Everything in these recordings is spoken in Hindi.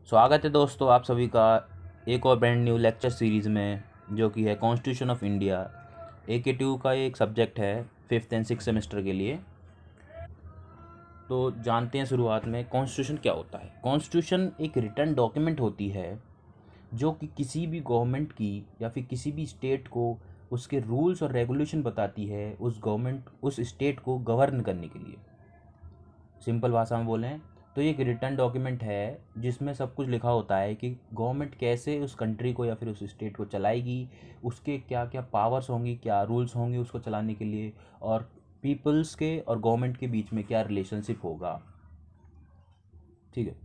स्वागत है दोस्तों आप सभी का एक और ब्रांड न्यू लेक्चर सीरीज़ में, जो कि है कॉन्स्टिट्यूशन ऑफ इंडिया। AK2 का एक सब्जेक्ट है 5th एंड 6th सेमेस्टर के लिए। तो जानते हैं शुरुआत में कॉन्स्टिट्यूशन क्या होता है। कॉन्स्टिट्यूशन एक रिटन डॉक्यूमेंट होती है जो कि किसी भी गवर्नमेंट की या फिर किसी भी स्टेट को उसके रूल्स और रेगुलेशन बताती है उस गवर्नमेंट उस स्टेट को गवर्न करने के लिए। सिंपल भाषा में बोलें तो ये एक रिटर्न डॉक्यूमेंट है जिसमें सब कुछ लिखा होता है कि गवर्नमेंट कैसे उस कंट्री को या फिर उस स्टेट को चलाएगी, उसके क्या क्या पावर्स होंगी, क्या रूल्स होंगे उसको चलाने के लिए, और पीपल्स के और गवर्नमेंट के बीच में क्या रिलेशनशिप होगा। ठीक है,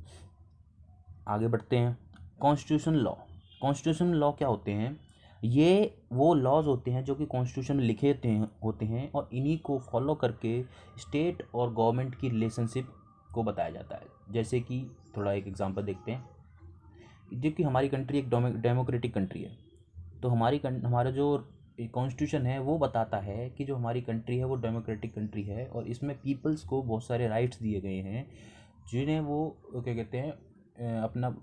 आगे बढ़ते हैं। Constitution law. कॉन्स्टिट्यूशन लॉ क्या होते हैं? ये वो लॉज होते हैं जो कि कॉन्स्टिट्यूशन में लिखे होते हैं और इन्हीं को फॉलो करके स्टेट और गवर्नमेंट की रिलेशनशिप को बताया जाता है। जैसे कि थोड़ा एक एग्जांपल देखते हैं। जो कि हमारी कंट्री एक डेमोक्रेटिक कंट्री है, तो हमारा जो कॉन्स्टिट्यूशन है वो बताता है कि जो हमारी कंट्री है वो डेमोक्रेटिक कंट्री है और इसमें पीपल्स को बहुत सारे राइट्स दिए गए हैं जिन्हें वो क्या कहते हैं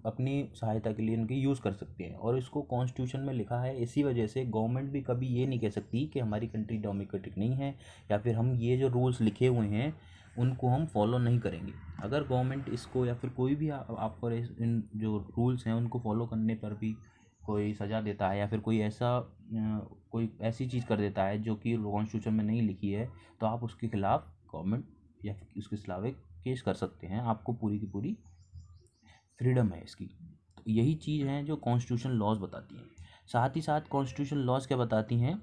अपनी सहायता के लिए इनकी यूज़ कर सकते हैं। और इसको कॉन्स्टिट्यूशन में लिखा है, इसी वजह से गवर्नमेंट भी कभी ये नहीं कह सकती कि हमारी कंट्री डेमोक्रेटिक नहीं है या फिर हम ये जो रूल्स लिखे हुए हैं उनको हम फॉलो नहीं करेंगे। अगर गवर्नमेंट इसको या फिर कोई भी आपको इन जो रूल्स हैं उनको फॉलो करने पर भी कोई सज़ा देता है या फिर कोई ऐसी चीज़ कर देता है जो कि कॉन्स्टिट्यूशन में नहीं लिखी है, तो आप उसके खिलाफ गवर्नमेंट या फिर उसके खिलाफ एक केस कर सकते हैं। आपको पूरी की पूरी फ्रीडम है इसकी। तो यही चीज़ है जो कॉन्स्टिट्यूशन लॉज बताती हैं। साथ ही साथ कॉन्स्टिट्यूशन लॉज क्या बताती हैं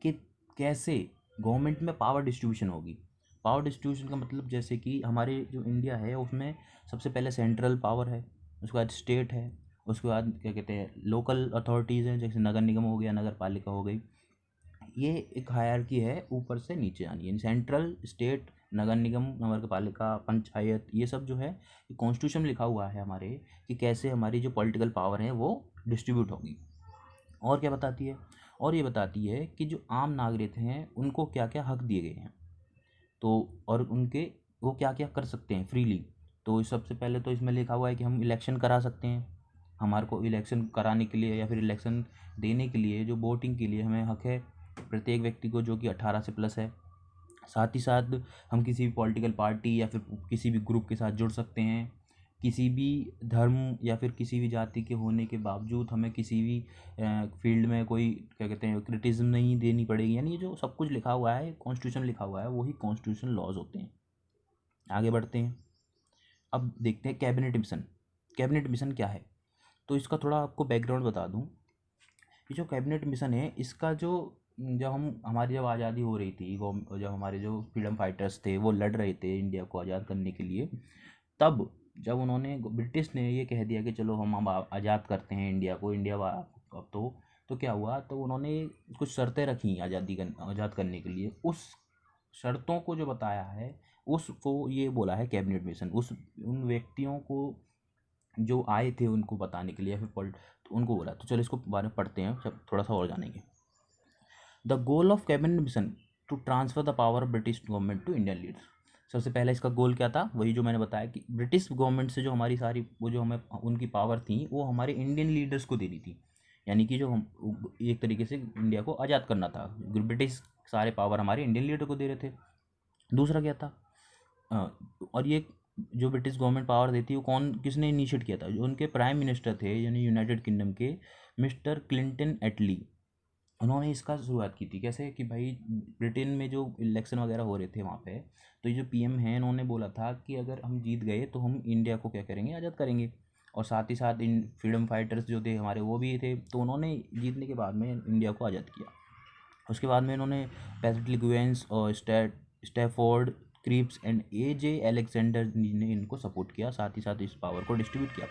कि कैसे गवर्नमेंट में पावर डिस्ट्रीब्यूशन होगी। पावर डिस्ट्रीब्यूशन का मतलब जैसे कि हमारे जो इंडिया है उसमें सबसे पहले सेंट्रल पावर है, उसके बाद स्टेट है, उसके बाद क्या कहते हैं लोकल अथॉरिटीज़ हैं, जैसे नगर निगम हो गया, नगर पालिका हो गई। ये एक हायरार्की है ऊपर से नीचे आनी है। सेंट्रल, स्टेट, नगर निगम, नगर पालिका, पंचायत, ये सब जो है ये कॉन्स्टिट्यूशन में लिखा हुआ है हमारे कि कैसे हमारी जो पॉलिटिकल पावर है वो डिस्ट्रीब्यूट होगी। और क्या बताती है? और ये बताती है कि जो आम नागरिक हैं उनको क्या क्या हक दिए गए हैं, तो और उनके वो क्या क्या कर सकते हैं फ्रीली। तो सबसे पहले तो इसमें लिखा हुआ है कि हम इलेक्शन करा सकते हैं। हमारे को इलेक्शन कराने के लिए या फिर इलेक्शन देने के लिए जो वोटिंग के लिए हमें हक है प्रत्येक व्यक्ति को, जो कि 18 से प्लस है। साथ ही साथ हम किसी भी पॉलिटिकल पार्टी या फिर किसी भी ग्रुप के साथ जुड़ सकते हैं। किसी भी धर्म या फिर किसी भी जाति के होने के बावजूद हमें किसी भी फील्ड में कोई क्या कहते हैं क्रिटिसिज्म नहीं देनी पड़ेगी। यानी ये जो सब कुछ लिखा हुआ है, कॉन्स्टिट्यूशन लिखा हुआ है, वही कॉन्स्टिट्यूशन लॉज होते हैं। आगे बढ़ते हैं। अब देखते हैं कैबिनेट मिशन। कैबिनेट मिशन क्या है? तो इसका थोड़ा आपको बैकग्राउंड बता दूं। ये जो कैबिनेट मिशन है इसका जो जब आज़ादी हो रही थी, वो जब हमारे जो फ्रीडम फाइटर्स थे वो लड़ रहे थे इंडिया को आज़ाद करने के लिए, तब जब उन्होंने ब्रिटिश ने ये कह दिया कि चलो हम अब आज़ाद करते हैं इंडिया को, अब तो क्या हुआ, तो उन्होंने कुछ शर्तें रखी आज़ाद करने के लिए। उस शर्तों को जो बताया है उसको ये बोला है कैबिनेट मिशन। उन व्यक्तियों को जो आए थे उनको बताने के लिए या फिर तो उनको बोला। तो चलो इसको बारे में पढ़ते हैं, सब थोड़ा सा और जानेंगे। The goal of cabinet mission to transfer the power of British government to Indian leaders. सबसे पहले इसका गोल क्या था? वही जो मैंने बताया कि ब्रिटिश गवर्नमेंट से जो हमारी सारी वो जो हमें उनकी पावर थी वो हमारे इंडियन लीडर्स को देनी थी। यानी कि जो हम एक तरीके से इंडिया को आज़ाद करना था। ब्रिटिश सारे पावर हमारे इंडियन लीडर को दे रहे थे। दूसरा क्या था? और ये जो ब्रिटिश गवर्नमेंट पावर देती वो किसने इनिशिएट किया था? जो उनके प्राइम मिनिस्टर थे यानी यूनाइटेड किंगडम के मिस्टर क्लिंटन एटली, उन्होंने इसका शुरुआत की थी। कैसे कि भाई ब्रिटेन में जो इलेक्शन वगैरह हो रहे थे वहाँ पे, तो ये जो पीएम हैं इन्होंने बोला था कि अगर हम जीत गए तो हम इंडिया को क्या करेंगे, आज़ाद करेंगे। और साथ ही साथ इन फ्रीडम फाइटर्स जो थे हमारे वो भी थे, तो उन्होंने जीतने के बाद में इंडिया को आज़ाद किया। उसके बाद में इन्होंने पैट्रिक लुईस और Stafford Cripps and AJ Alexander ने इनको सपोर्ट किया, साथ ही साथ इस पावर को डिस्ट्रीब्यूट किया।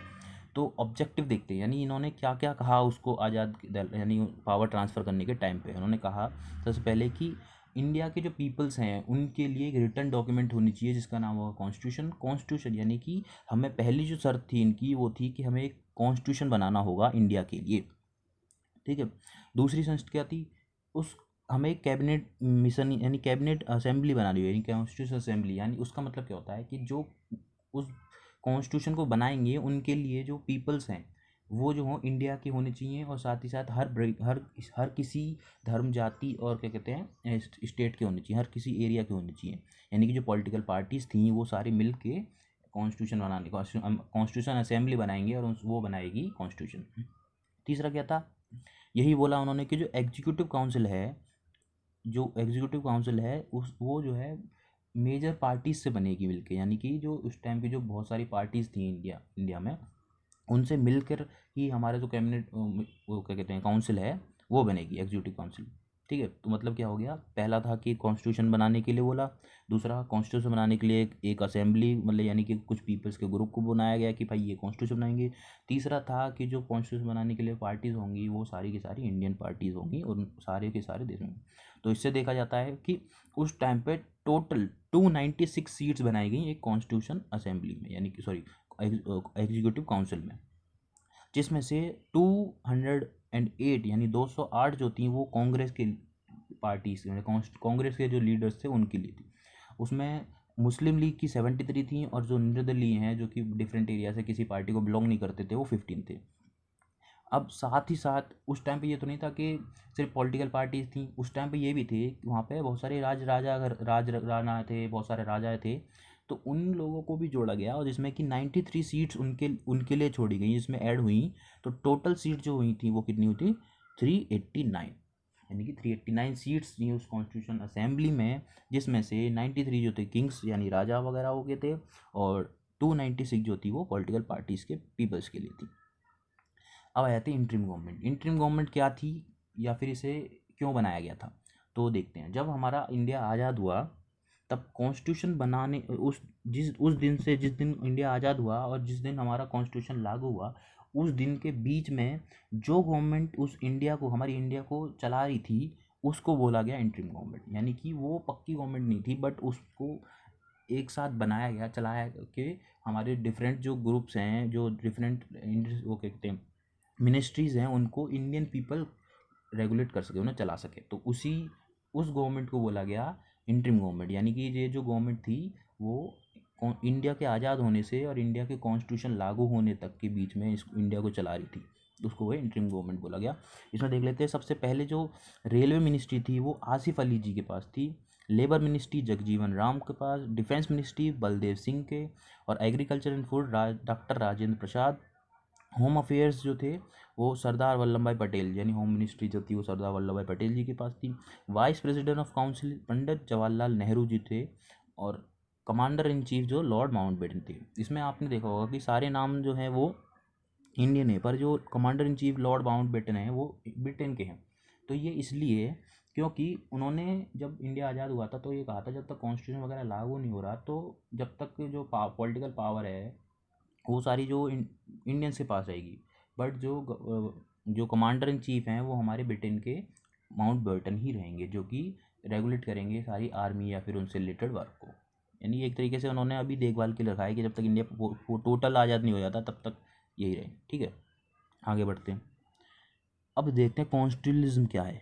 तो ऑब्जेक्टिव देखते हैं, यानी इन्होंने क्या क्या कहा उसको यानी पावर ट्रांसफ़र करने के टाइम पे उन्होंने कहा सबसे पहले कि इंडिया के जो पीपल्स हैं उनके लिए एक रिटन डॉक्यूमेंट होनी चाहिए जिसका नाम होगा कॉन्स्टिट्यूशन। यानी कि हमें पहली जो शर्त थी इनकी वो थी कि हमें एक कॉन्स्टिट्यूशन बनाना होगा इंडिया के लिए। ठीक है। दूसरी शर्त क्या थी? उस हमें एक कैबिनेट मिशन यानी कैबिनेट असेंबली बनानी हो, यानी कॉन्स्टिट्यूशन असेंबली। यानी उसका मतलब क्या होता है कि जो उस कॉन्स्टिट्यूशन को बनाएंगे उनके लिए जो पीपल्स हैं वो जो हो इंडिया के होने चाहिए, और साथ ही साथ हर किसी धर्म जाति और क्या कहते हैं स्टेट के होने चाहिए, हर किसी एरिया के होने चाहिए। यानी कि जो पॉलिटिकल पार्टीज़ थी वो सारी मिल के कॉन्स्टिट्यूशन बनाने कॉन्स्टिट्यूशन असेंबली बनाएंगे और वो बनाएगी कॉन्स्टिट्यूशन। तीसरा क्या था, यही बोला उन्होंने कि जो एग्जीक्यूटिव काउंसिल है वो जो है मेजर पार्टीज से बनेगी मिलके। यानी कि जो उस टाइम की जो बहुत सारी पार्टीज़ थी इंडिया में, उनसे मिलकर ही हमारा जो कैबिनेट वो क्या कहते हैं काउंसिल है वो बनेगी, एग्जीक्यूटिव काउंसिल। ठीक है, तो मतलब क्या हो गया, पहला था कि कॉन्स्टिट्यूशन बनाने के लिए बोला, दूसरा कॉन्स्टिट्यूशन बनाने के लिए एक असेंबली मतलब यानी कि कुछ पीपल्स के ग्रुप को बनाया गया कि भाई ये कॉन्स्टिट्यूशन बनाएंगे। तीसरा था कि जो कॉन्स्टिट्यूशन बनाने के लिए पार्टीज़ होंगी वो सारी की सारी इंडियन पार्टीज़ होंगी और सारे के सारे देश में। तो इससे देखा जाता है कि उस टाइम पे टोटल 296 सीट्स बनाई गई एक कॉन्स्टिट्यूशन असेंबली में, यानी कि सॉरी एग्जीक्यूटिव काउंसिल में, जिसमें से 208 यानी 208 जो थी वो कांग्रेस के पार्टीज कांग्रेस के जो लीडर्स थे उनके लिए थी। उसमें मुस्लिम लीग की 73 थी और जो निर्दलीय हैं जो कि डिफरेंट एरिया से किसी पार्टी को बिलोंग नहीं करते थे वो 15 थे। अब साथ ही साथ उस टाइम पे ये तो नहीं था कि सिर्फ पॉलिटिकल पार्टीज थी, उस टाइम पे ये भी थे कि वहाँ पे बहुत सारे राणा थे, बहुत सारे राजा थे, तो उन लोगों को भी जोड़ा गया और जिसमें कि 93 सीट्स उनके उनके लिए छोड़ी गई, जिसमें ऐड हुई। तो टोटल सीट जो हुई थी वो कितनी हुई थी 389, यानी कि 389 सीट्स थी उस कॉन्स्टिट्यूशन असेंबली में, जिसमें से 93 जो थे किंग्स यानी राजा वगैरह हो गए थे और 296 जो थी वो पॉलिटिकल पार्टीज़ के पीपल्स के लिए थी। अब आ जाती है इंटरिम गवर्नमेंट। इंटरिम गवर्नमेंट क्या थी या फिर इसे क्यों बनाया गया था, तो देखते हैं। जब हमारा इंडिया आज़ाद हुआ तब कॉन्स्टिट्यूशन बनाने उस दिन से, जिस दिन इंडिया आज़ाद हुआ और जिस दिन हमारा कॉन्स्टिट्यूशन लागू हुआ, उस दिन के बीच में जो गवर्नमेंट हमारी इंडिया को चला रही थी उसको बोला गया इंटरिम गवर्नमेंट। यानी कि वो पक्की गवर्नमेंट नहीं थी बट उसको एक साथ बनाया गया, चलाया कि हमारे डिफरेंट जो ग्रुप्स हैं, जो डिफरेंट वो कहते हैं मिनिस्ट्रीज़ हैं, उनको इंडियन पीपल रेगुलेट कर सके, उन्हें चला सके। तो उस गवर्नमेंट को बोला गया इंटरिम गवर्नमेंट। यानी कि ये जो गवर्नमेंट थी वो इंडिया के आज़ाद होने से और इंडिया के कॉन्स्टिट्यूशन लागू होने तक के बीच में इस इंडिया को चला रही थी, उसको वो इंटरिम गवर्नमेंट बोला गया। इसमें देख लेते हैं, सबसे पहले जो रेलवे मिनिस्ट्री थी वो आसिफ अली जी के पास थी, लेबर मिनिस्ट्री जगजीवन राम के पास, डिफेंस मिनिस्ट्री बलदेव सिंह के, और agriculture and food doctor Rajendra Prasad. Home affairs जो थे वो सरदार वल्लभ भाई पटेल, यानी होम मिनिस्ट्री जो थी वो सरदार वल्लभ भाई पटेल जी के पास थी। Vice president of council Pandit Jawaharlal Nehru ji थे, और कमांडर इन चीफ जो लॉर्ड माउंटबेटन थे। इसमें आपने देखा होगा कि सारे नाम जो हैं वो इंडियन है, पर जो commander in chief Lord Mountbatten है वो ब्रिटेन के हैं। तो ये इसलिए क्योंकि उन्होंने जब इंडिया आज़ाद हुआ था तो ये कहा था जब तक कॉन्स्टिट्यूशन वगैरह लागू नहीं हो रहा, तो जब तक जो पॉलिटिकल पावर है वो सारी जो इंडियन के पास रहेगी, बट जो कमांडर इन चीफ हैं वो हमारे ब्रिटेन के माउंटबेटन ही रहेंगे, जो कि रेगुलेट करेंगे सारी आर्मी या फिर उनसे रिलेटेड वर्क को। यानी एक तरीके से उन्होंने अभी देखभाल के रखा है कि जब तक इंडिया टोटल आज़ाद नहीं हो जाता तब तक यही रहे। ठीक है, आगे बढ़ते हैं। अब देखते हैं कॉन्स्टिट्यूशनलिज्म क्या है।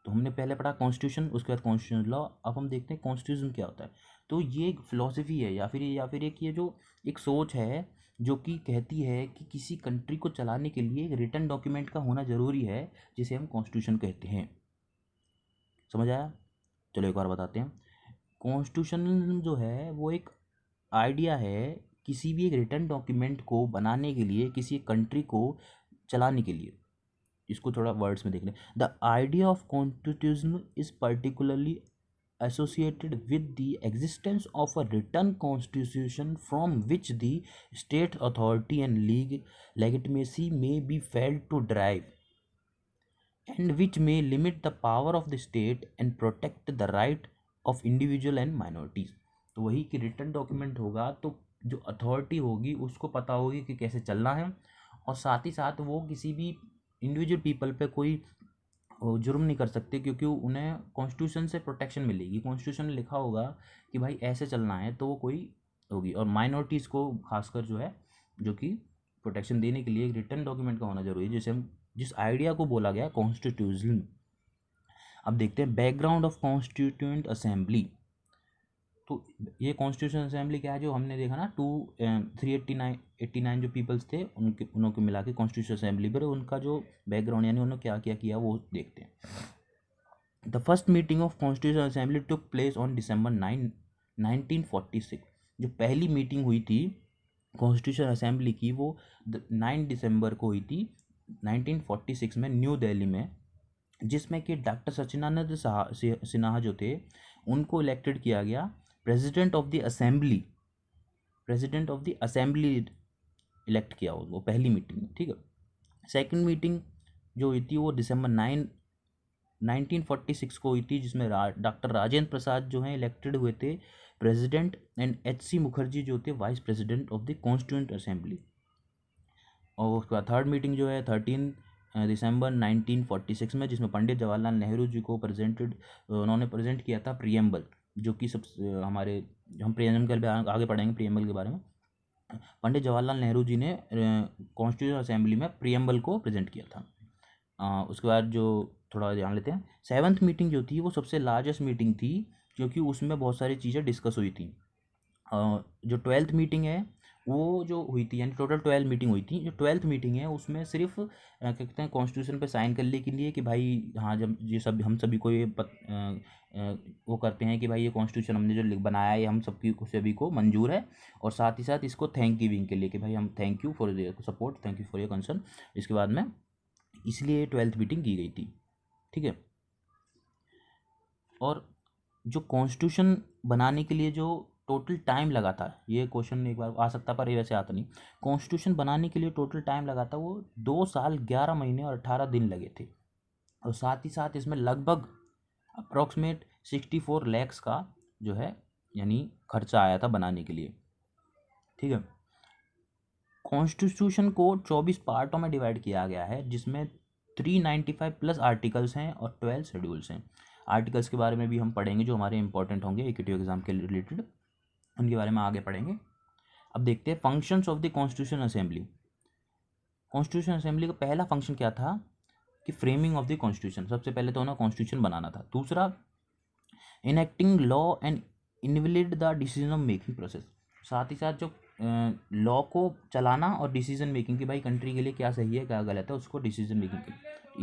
तो हमने पहले पढ़ा कॉन्स्टिट्यूशन, उसके बाद कॉन्स्टिट्यूशन लॉ। अब हम देखते हैं कॉन्स्टिट्यूशन क्या होता है। तो ये एक फिलॉसफी है या फिर एक ये जो एक सोच है जो कि कहती है कि किसी कंट्री को चलाने के लिए एक रिटन डॉक्यूमेंट का होना ज़रूरी है, जिसे हम कॉन्स्टिट्यूशन कहते हैं। समझ आया? चलो एक बार बताते हैं। कॉन्स्टिट्यूशनलिज्म जो है वो एक आइडिया है किसी भी एक रिटन डॉक्यूमेंट को बनाने के लिए, किसी कंट्री को चलाने के लिए। इसको थोड़ा वर्ड्स में देख लें। The idea of constitution is particularly associated with the existence of a written constitution from which the state authority and legitimacy may be felt to derive and which may limit the power of the state and protect the right of individual and minorities। तो वही कि रिटन डॉक्यूमेंट होगा तो जो अथॉरिटी होगी उसको पता होगी कि कैसे चलना है, और साथ ही साथ वो किसी भी इंडिविजुअल पीपल पे कोई जुर्म नहीं कर सकते, क्योंकि उन्हें कॉन्स्टिट्यूशन से प्रोटेक्शन मिलेगी। कॉन्स्टिट्यूशन में लिखा होगा कि भाई ऐसे चलना है तो वो कोई होगी, और माइनॉरिटीज़ को खासकर जो है जो कि प्रोटेक्शन देने के लिए एक रिटन डॉक्यूमेंट का होना जरूरी है, जिस आइडिया को बोला गया कॉन्स्टिट्यूशन। अब देखते हैं बैकग्राउंड ऑफ कॉन्स्टिट्यूएंट असेंबली। तो ये कॉन्स्टिट्यूशन असेंबली क्या है, जो हमने देखा ना 389 जो पीपल्स थे उनको मिला के कॉन्स्टिट्यूशन असेंबली पर उनका जो बैकग्राउंड यानी उन्होंने क्या क्या किया वो देखते हैं। The first meeting of constitution assembly took place on December 9, 1946। जो पहली मीटिंग हुई थी कॉन्स्टिट्यूशन असेंबली की वो 9 दिसंबर को हुई थी 1946 में न्यू दिल्ली में, जिसमें कि डॉक्टर सचिदानंद सिन्हा जो थे उनको इलेक्टेड किया गया president of the assembly elect किया वो पहली मीटिंग में, ठीक है। सेकंड मीटिंग जो हुई थी वो December 9, 1946 को हुई थी, जिसमें डॉक्टर राजेंद्र प्रसाद जो हैं इलेक्टेड हुए थे प्रेसिडेंट एंड H.C. मुखर्जी जो थे vice president of the constituent assembly. और उसके बाद थर्ड मीटिंग जो है 13 दिसंबर 1946 में, जिसमें पंडित जवाहरलाल नेहरू जी को उन्होंने प्रेजेंट किया था प्रियम्बल, जो कि सब हमारे हम प्रियम्बल के आगे पढ़ेंगे प्रियम्बल के बारे में। पंडित जवाहरलाल नेहरू जी ने कॉन्स्टिट्यूशन असेंबली में प्रियम्बल को प्रेजेंट किया था। उसके बाद जो थोड़ा ध्यान लेते हैं, सेवन्थ मीटिंग जो थी वो सबसे लार्जेस्ट मीटिंग थी, क्योंकि उसमें बहुत सारी चीज़ें डिस्कस हुई थी। जो 12th मीटिंग है वो जो हुई थी, यानी टोटल 12 मीटिंग हुई थी। जो 12th मीटिंग है उसमें सिर्फ क्या कहते हैं कॉन्स्टिट्यूशन पे साइन करने के लिए कि भाई हाँ, जब ये सब हम सभी को ये वो करते हैं कि भाई ये कॉन्स्टिट्यूशन हमने जो बनाया है हम सभी को मंजूर है, और साथ ही साथ इसको थैंक गिविंग के लिए कि भाई हम thank you for your support, thank you for your concern. इसके बाद में इसलिए 12th मीटिंग की गई थी, ठीक है। और जो कॉन्स्टिट्यूशन बनाने के लिए जो टोटल टाइम लगा था, ये क्वेश्चन एक बार आ सकता पर ये वैसे आता नहीं। कॉन्स्टिट्यूशन बनाने के लिए टोटल टाइम लगा था वो 2 साल 11 महीने और 18 दिन लगे थे, और साथ ही साथ इसमें लगभग अप्रॉक्सीमेट 64 lakhs का जो है यानी खर्चा आया था बनाने के लिए, ठीक है। कॉन्स्टिट्यूशन को 24 पार्टों में डिवाइड किया गया है, जिसमें 395 प्लस आर्टिकल्स हैं और 12 शेड्यूल्स हैं। आर्टिकल्स के बारे में भी हम पढ़ेंगे जो हमारे इंपॉर्टेंट होंगे एकेटिव एग्जाम के रिलेटेड, उनके बारे में आगे पढ़ेंगे। अब देखते हैं functions of the constitution assembly. Constitution assembly का पहला फंक्शन क्या था कि फ्रेमिंग ऑफ द कॉन्स्टिट्यूशन, सबसे पहले तो ना कॉन्स्टिट्यूशन बनाना था। दूसरा, enacting law and invalid the decision of making process, साथ ही साथ जो लॉ को चलाना और डिसीजन मेकिंग की भाई कंट्री के लिए क्या सही है क्या गलत है उसको डिसीजन मेकिंग के,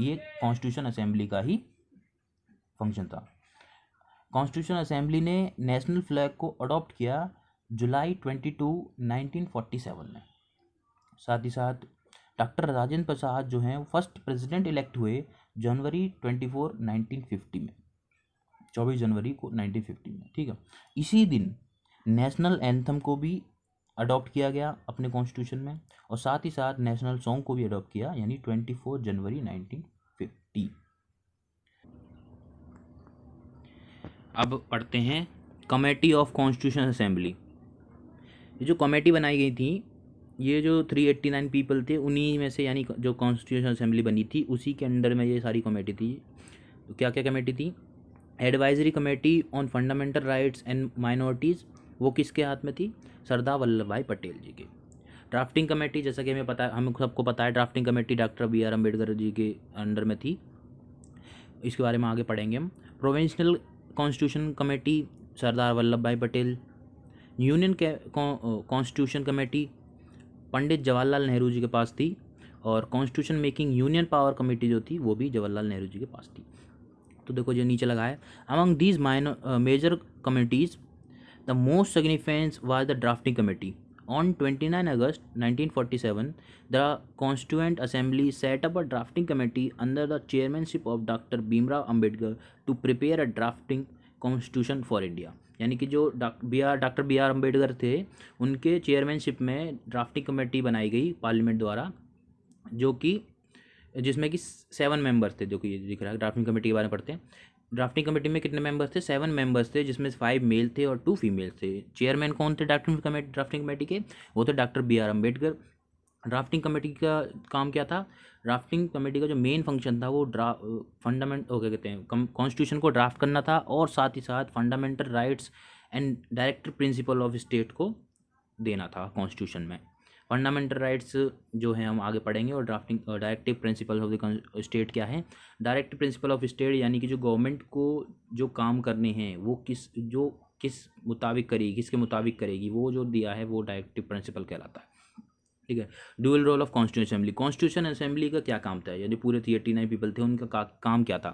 ये कॉन्स्टिट्यूशन असेंबली का ही फंक्शन था। कॉन्स्टिट्यूशन असेंबली ने नेशनल फ्लैग को अडॉप्ट किया जुलाई 22, 1947 में। साथ ही साथ डॉक्टर राजेंद्र प्रसाद जो हैं वो फर्स्ट प्रेसिडेंट इलेक्ट हुए जनवरी 24, 1950 में, 24 जनवरी को 1950 में, ठीक है। इसी दिन नेशनल एंथम को भी अडॉप्ट किया गया अपने कॉन्स्टिट्यूशन में, और साथ ही साथ नेशनल सॉन्ग को भी अडॉप्ट किया यानी 24 जनवरी 1950। अब पढ़ते हैं कमेटी ऑफ कॉन्स्टिट्यूशन असेंबली। ये जो कमेटी बनाई गई थी, ये जो 389 पीपल थे उन्हीं में से, यानी जो कॉन्स्टिट्यूशन असेंबली बनी थी उसी के अंडर में ये सारी कमेटी थी। तो क्या क्या कमेटी थी? Advisory committee on fundamental rights and minorities, वो किसके हाथ में थी? सरदार वल्लभ भाई पटेल जी के। ड्राफ्टिंग कमेटी, जैसा कि हमें पता है, हम सबको पता है, drafting committee doctor B R Ambedkar ji के अंडर में थी, इसके बारे में आगे पढ़ेंगे हम। Provincial constitution committee Sardar Vallabh भाई Patel. Union constitution committee Pandit Jawaharlal Nehru ji के पास थी, और constitution making union power committee जो थी वो भी जवाहरलाल नेहरू जी के पास थी। तो देखो जो नीचे लगा है, among these major committees the most significant was the drafting committee. On 29 August 1947, the Constituent Assembly set up a drafting committee under the chairmanship of Dr. Bhimrao Ambedkar to prepare a drafting constitution for India। यानी कि जो डॉक्टर बी आर अम्बेडकर थे उनके चेयरमैनशिप में ड्राफ्टिंग कमेटी बनाई गई पार्लियामेंट द्वारा, जो कि जिसमें कि 7 मेंबर्स थे, जो कि ये दिख रहा है। ड्राफ्टिंग कमेटी के बारे में पढ़ते हैं। ड्राफ्टिंग कमेटी में कितने मेंबर्स थे? 7 मेंबर्स थे, जिसमें 5 मेल थे और 2 फीमेल थे। चेयरमैन कौन थे ड्राफ्टिंग कमेटी के? वो थे doctor B R Ambedkar. Drafting committee का काम क्या था? ड्राफ्टिंग कमेटी का जो मेन फंक्शन था वो फंडामेंट क्या कहते हैं कॉन्स्टिट्यूशन को ड्राफ्ट करना था, और साथ ही साथ fundamental rights and director principle of state को देना था कॉन्स्टिट्यूशन में। फंडामेंटल राइट्स जो हैं हम आगे पढ़ेंगे, और drafting directive principle of the state क्या है? डायरेक्टिव प्रिंसिपल ऑफ स्टेट यानी कि जो गवर्नमेंट को जो काम करने हैं वो जो किस मुताबिक करेगी, किसके मुताबिक करेगी, वो जो दिया है वो डायरेक्टिव प्रिंसिपल कहलाता है। ठीक है। Dual role of constitution assembly. Constitution assembly का क्या काम था? यदि पूरे 389 पीपल थे, उनका काम क्या था?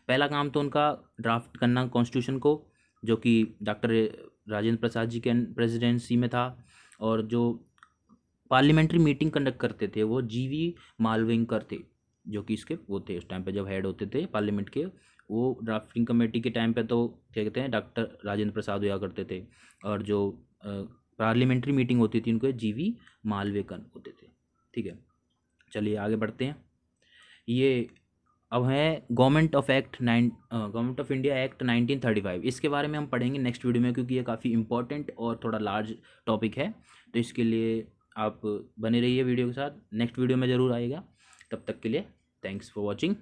पहला काम तो उनका ड्राफ्ट करना कॉन्स्टिट्यूशन को, जो कि डॉक्टर राजेंद्र प्रसाद जी के प्रेसिडेंसी में था। और जो पार्लियामेंट्री मीटिंग कंडक्ट करते थे वो जीवी मालविंकर थे, जो कि इसके वो थे उस टाइम पे जब हेड होते थे पार्लियामेंट के। वो ड्राफ्टिंग कमेटी के टाइम पे तो क्या कहते हैं डॉक्टर राजेंद्र प्रसाद हुआ करते थे, और जो पार्लियामेंट्री मीटिंग होती थी उनको जीवी मालवेकर होते थे। ठीक है, चलिए आगे बढ़ते हैं। ये अब है गवर्नमेंट ऑफ इंडिया एक्ट 1935। इसके बारे में हम पढ़ेंगे नेक्स्ट वीडियो में, क्योंकि ये काफ़ी इंपॉर्टेंट और थोड़ा लार्ज टॉपिक है। तो इसके लिए आप बने रहिए वीडियो के साथ, नेक्स्ट वीडियो में ज़रूर आएगा। तब तक के लिए थैंक्स फॉर वॉचिंग।